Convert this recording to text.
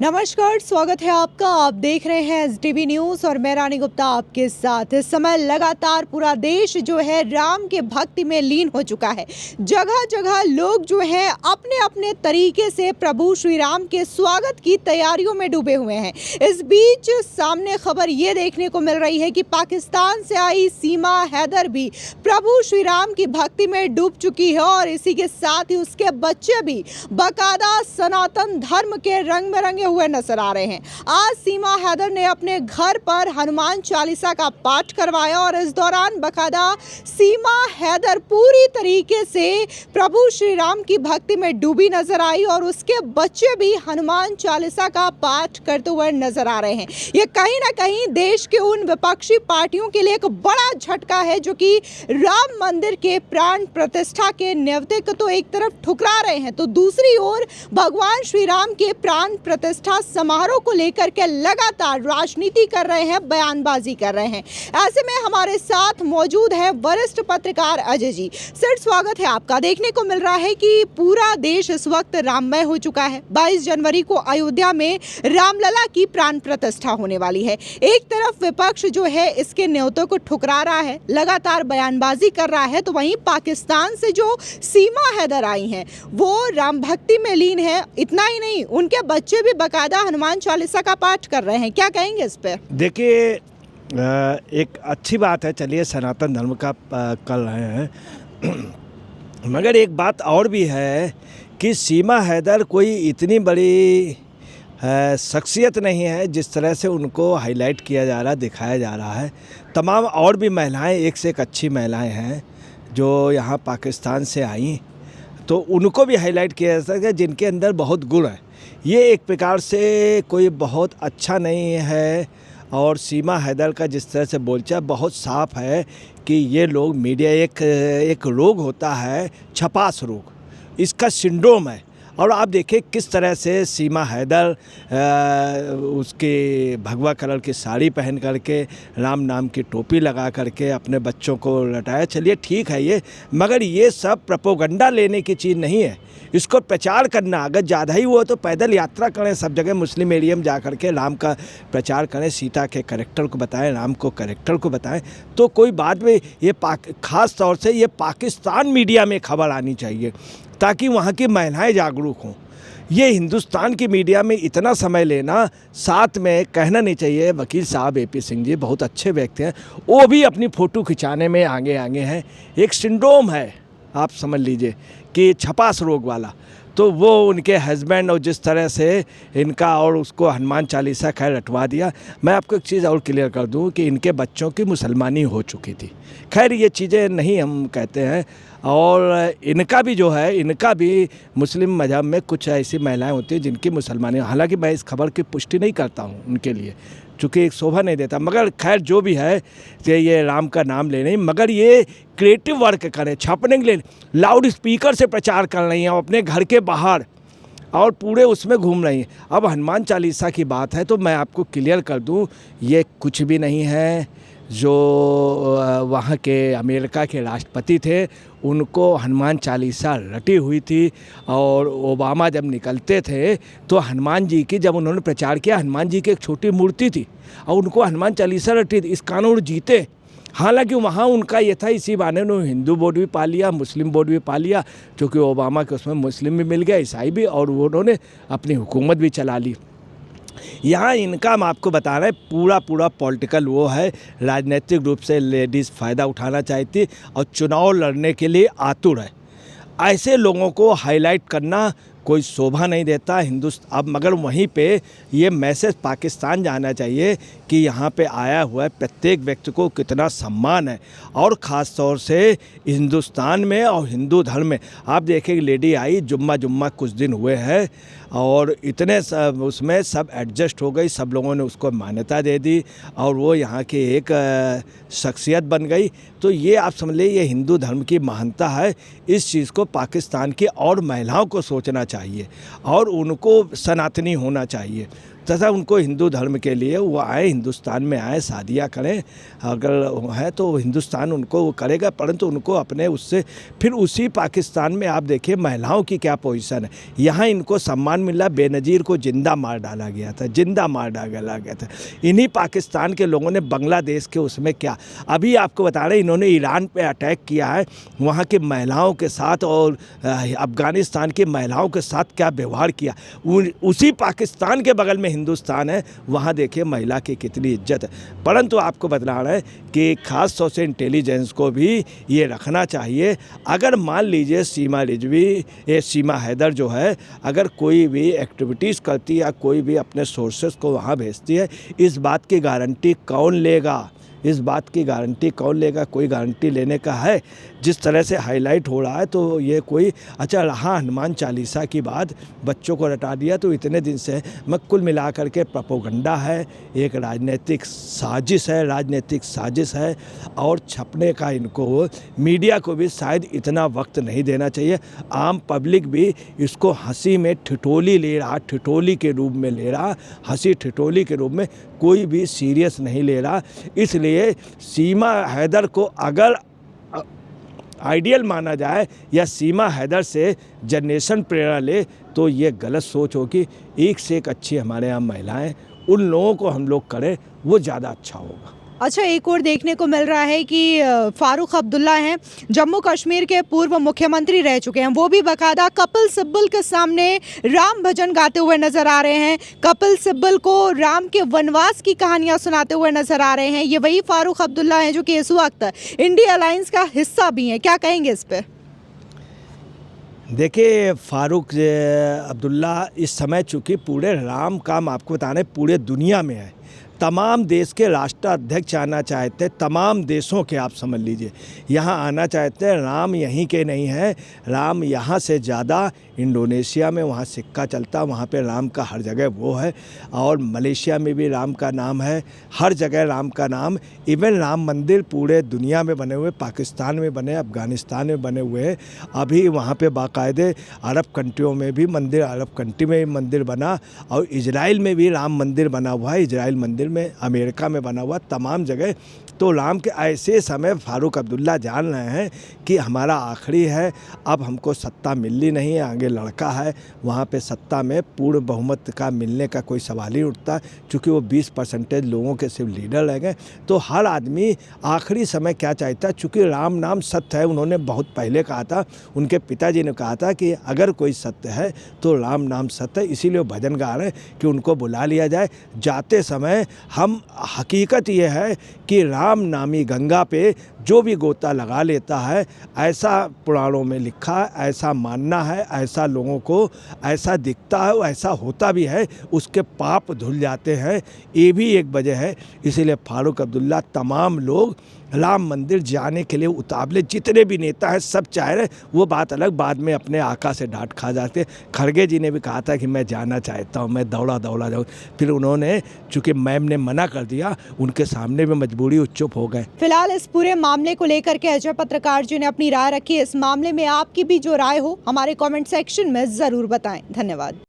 नमस्कार, स्वागत है आपका। आप देख रहे हैं एसडीबी न्यूज़ और मैं रानी गुप्ता आपके साथ। इस समय लगातार पूरा देश जो है राम के भक्ति में लीन हो चुका है। जगह जगह लोग जो हैं अपने अपने तरीके से प्रभु श्री राम के स्वागत की तैयारियों में डूबे हुए हैं। इस बीच सामने खबर ये देखने को मिल रही है कि पाकिस्तान से आई सीमा हैदर भी प्रभु श्री राम की भक्ति में डूब चुकी है और इसी के साथ ही उसके बच्चे भी बाकायदा सनातन धर्म के रंग में रंगे हुए नजर आ रहे हैं। आज सीमा हैदर ने अपने घर पर हनुमान चालीसा का पाठ करवाया और इस दौरान बाकायदा सीमा हैदर पूरी तरीके से प्रभु श्री राम की भक्ति में डूबी नजर आई और उसके बच्चे भी हनुमान चालीसा का पाठ करते हुए नजर आ रहे हैं। ये कहीं ना कहीं देश के उन विपक्षी पार्टियों के लिए एक बड़ा झटका है जो कि राम मंदिर के प्राण प्रतिष्ठा के न्योते को तो एक तरफ ठुकरा रहे हैं, तो दूसरी ओर भगवान श्री राम के प्राण प्रतिष्ठा समारोह को लेकर के लगातार राजनीति कर रहे हैं, बयानबाजी कर रहे हैं। ऐसे में हमारे साथ मौजूद है वरिष्ठ पत्रकार अजय जी। सर, स्वागत है आपका। देखने को मिल रहा है कि पूरा देश इस वक्त राममय हो चुका है। 22 जनवरी को अयोध्या में रामलला की प्राण प्रतिष्ठा होने वाली है। एक तरफ विपक्ष जो है इसके न्योतों को ठुकरा रहा है, लगातार बयानबाजी कर रहा है, तो वहीं पाकिस्तान से जो सीमा हैदर आई हैं वो राम भक्ति में लीन है। इतना ही नहीं, उनके बच्चे भी बाकायदा हनुमान चालीसा का पाठ कर रहे हैं। क्या कहेंगे इस पे? देखिए, एक अच्छी बात है, चलिए सनातन धर्म का कर रहे हैं मगर एक बात और भी है कि सीमा हैदर कोई इतनी बड़ी शख्सियत नहीं है जिस तरह से उनको हाईलाइट किया जा रहा, दिखाया जा रहा है। तमाम और भी महिलाएं, एक से एक अच्छी महिलाएं हैं जो यहाँ पाकिस्तान से आई, तो उनको भी हाईलाइट किया जा सकता है जिनके अंदर बहुत गुण है। ये एक प्रकार से कोई बहुत अच्छा नहीं है और सीमा हैदर का जिस तरह से बोलचाल बहुत साफ है कि ये लोग मीडिया एक रोग होता है, छपास रोग, इसका सिंड्रोम है। और आप देखिए किस तरह से सीमा हैदर उसके भगवा कलर की साड़ी पहन करके, राम नाम की टोपी लगा करके अपने बच्चों को लटाया। चलिए ठीक है ये, मगर ये सब प्रोपोगंडा लेने की चीज़ नहीं है। इसको प्रचार करना, अगर ज़्यादा ही हुआ तो पैदल यात्रा करें, सब जगह मुस्लिम एरिया में जा कर के राम का प्रचार करें, सीता के कैरेक्टर को बताएं, राम को कैरेक्टर को बताएं, तो कोई बाद में ये ख़ास तौर से ये पाकिस्तान मीडिया में खबर आनी चाहिए ताकि वहाँ की महिलाएं जागरूक हों। ये हिंदुस्तान की मीडिया में इतना समय लेना, साथ में कहना नहीं चाहिए। वकील साहब AP सिंह जी बहुत अच्छे व्यक्ति हैं, वो भी अपनी फ़ोटो खिंचाने में आगे हैं। एक सिंड्रोम है, आप समझ लीजिए कि छपास रोग वाला। तो वो उनके हस्बैंड और जिस तरह से इनका और उसको हनुमान चालीसा खैर रटवा दिया। मैं आपको एक चीज़ और क्लियर कर दूं कि इनके बच्चों की मुसलमानी हो चुकी थी। खैर ये चीज़ें नहीं हम कहते हैं, और इनका भी जो है, इनका भी मुस्लिम मज़हब में कुछ ऐसी महिलाएं होती हैं जिनकी मुसलमानी, हालांकि मैं इस खबर की पुष्टि नहीं करता हूं उनके लिए, चूँकि एक शोभा नहीं देता। मगर खैर जो भी है कि ये राम का नाम ले रही, मगर ये क्रिएटिव वर्क करें, छापने के लिए लाउड स्पीकर से प्रचार कर रही हैं अपने घर के बाहर और पूरे उसमें घूम रही हैं। अब हनुमान चालीसा की बात है तो मैं आपको क्लियर कर दूं, ये कुछ भी नहीं है। जो वहाँ के अमेरिका के राष्ट्रपति थे उनको हनुमान चालीसा रटी हुई थी, और ओबामा जब निकलते थे तो हनुमान जी की, जब उन्होंने प्रचार किया, हनुमान जी की एक छोटी मूर्ति थी और उनको हनुमान चालीसा रटी थी। इस कानून जीते। हालांकि वहाँ उनका ये था, इसी बहाने उन्होंने हिंदू वोट भी पा लिया, मुस्लिम वोट भी पा लिया, क्योंकि ओबामा के उसमें मुस्लिम भी मिल गया, ईसाई भी, और उन्होंने अपनी हुकूमत भी चला ली। यहाँ इनका हम आपको बता रहे हैं पूरा पॉलिटिकल वो है, राजनीतिक रूप से लेडीज़ फ़ायदा उठाना चाहती और चुनाव लड़ने के लिए आतुर है। ऐसे लोगों को हाईलाइट करना कोई शोभा नहीं देता हिंदुस्तान। अब मगर वहीं पे ये मैसेज पाकिस्तान जाना चाहिए कि यहाँ पे आया हुआ है प्रत्येक व्यक्ति को कितना सम्मान है, और ख़ास तौर से हिंदुस्तान में और हिंदू धर्म में। आप देखें लेडी आई, जुम्मा कुछ दिन हुए हैं और इतने उसमें सब एडजस्ट हो गई, सब लोगों ने उसको मान्यता दे दी और वो यहाँ की एक शख्सियत बन गई। तो ये आप समझ लीजिए ये हिंदू धर्म की महानता है। इस चीज़ को पाकिस्तान की और महिलाओं को सोचना चाहिए और उनको सनातनी होना चाहिए। तथा उनको हिंदू धर्म के लिए वो आए, हिंदुस्तान में आए, शादियाँ करें, अगर है तो हिंदुस्तान उनको वो करेगा, परंतु उनको अपने उससे फिर उसी पाकिस्तान में आप देखिए महिलाओं की क्या पोजीशन है। यहाँ इनको सम्मान मिला, बेनज़ीर को जिंदा मार डाला गया था, जिंदा मार डाला गया था। इन्हीं पाकिस्तान के लोगों ने बांग्लादेश के उसमें क्या, अभी आपको बता रहे इन्होंने ईरान पे अटैक किया है, वहाँ की महिलाओं के साथ और अफ़गानिस्तान की महिलाओं के साथ क्या व्यवहार किया। उसी पाकिस्तान के बगल में हिंदुस्तान है, वहाँ देखिए महिला की कितनी इज्जत है। परंतु आपको बता रहे हैं कि ख़ास तौर से इंटेलिजेंस को भी ये रखना चाहिए। अगर मान लीजिए सीमा रिजवी, ये सीमा हैदर जो है, अगर कोई भी एक्टिविटीज़ करती है या कोई भी अपने सोर्सेस को वहाँ भेजती है, इस बात की गारंटी कौन लेगा? इस बात की गारंटी कौन लेगा? कोई गारंटी लेने का है? जिस तरह से हाईलाइट हो रहा है तो ये कोई अच्छा रहा हनुमान चालीसा की बात बच्चों को रटा दिया तो इतने दिन से मैं कुल मिलाकर के प्रोपोगंडा है, एक राजनीतिक साजिश है और छपने का इनको मीडिया को भी शायद इतना वक्त नहीं देना चाहिए। आम पब्लिक भी इसको हंसी में ठिठोली ले रहा, ठिठोली के रूप में ले रहा, हंसी ठिठोली के रूप में, कोई भी सीरियस नहीं ले रहा। इसलिए सीमा हैदर को अगर आइडियल माना जाए या सीमा हैदर से जनरेशन प्रेरणा ले तो ये गलत सोच होगी। एक से एक अच्छी हमारे यहाँ महिलाएं, उन लोगों को हम लोग करें वो ज़्यादा अच्छा होगा। अच्छा, एक और देखने को मिल रहा है कि फारूक अब्दुल्ला हैं, जम्मू कश्मीर के पूर्व मुख्यमंत्री रह चुके हैं, वो भी बाकायदा कपिल सिब्बल के सामने राम भजन गाते हुए नजर आ रहे हैं, कपिल सिब्बल को राम के वनवास की कहानियां सुनाते हुए नजर आ रहे हैं। ये वही फारूक अब्दुल्ला हैं जो कि इस वक्त इंडिया अलायंस का हिस्सा भी हैं। क्या कहेंगे इस पर? देखिए फारूक अब्दुल्ला इस समय चूँकि पूरे राम काम आपको बताने पूरे दुनिया में है, तमाम देश के राष्ट्राध्यक्ष आना चाहते, तमाम देशों के आप समझ लीजिए यहाँ आना चाहते हैं। राम यहीं के नहीं है, राम यहाँ से ज़्यादा इंडोनेशिया में वहाँ सिक्का चलता, वहाँ पे राम का हर जगह वो है, और मलेशिया में भी राम का नाम है, हर जगह राम का नाम। इवन राम मंदिर पूरे दुनिया में बने हुए, पाकिस्तान में बने, अफ़गानिस्तान में बने हुए हैं, अभी वहाँ पे बाकायदे अरब कंट्रियों में भी मंदिर, अरब कंट्री में भी मंदिर बना, और इजराइल में भी राम मंदिर बना हुआ है, इजराइल मंदिर में, अमेरिका में बना हुआ, तमाम जगह। तो राम के ऐसे समय फारूक अब्दुल्ला जान रहे हैं कि हमारा आखिरी है, अब हमको सत्ता मिलनी नहीं है, आगे लड़का है, वहाँ पे सत्ता में पूर्ण बहुमत का मिलने का कोई सवाल ही उठता, क्योंकि वो 20% लोगों के सिर्फ लीडर रह गए। तो हर आदमी आखिरी समय क्या चाहता है, चूँकि राम नाम सत्य है, उन्होंने बहुत पहले कहा था, उनके पिताजी ने कहा था कि अगर कोई सत्य है तो राम नाम सत्य है, इसीलिए वो भजन गा रहे हैं कि उनको बुला लिया जाए। जाते समय हम हकीकत ये है कि राम नामी गंगा पे जो भी गोता लगा लेता है, ऐसा पुराणों में लिखा है, ऐसा मानना है, ऐसा लोगों को ऐसा दिखता है, ऐसा होता भी है, उसके पाप धुल जाते हैं। ये भी एक वजह है। इसीलिए फारूक अब्दुल्ला, तमाम लोग राम मंदिर जाने के लिए उतावले, जितने भी नेता हैं सब चाह रहे। वो बात अलग, बाद में अपने आका से डांट खा जाते। खड़गे जी ने भी कहा था कि मैं जाना चाहता हूँ, मैं दौड़ा जाऊँ, फिर उन्होंने, चूँकि मैम ने मना कर दिया, उनके सामने भी मजबूरी वो चुप हो गए। फिलहाल इस पूरे मामले को लेकर के अजय पत्रकार जी ने अपनी राय रखी। इस मामले में आपकी भी जो राय हो हमारे कमेंट सेक्शन में ज़रूर बताएं। धन्यवाद।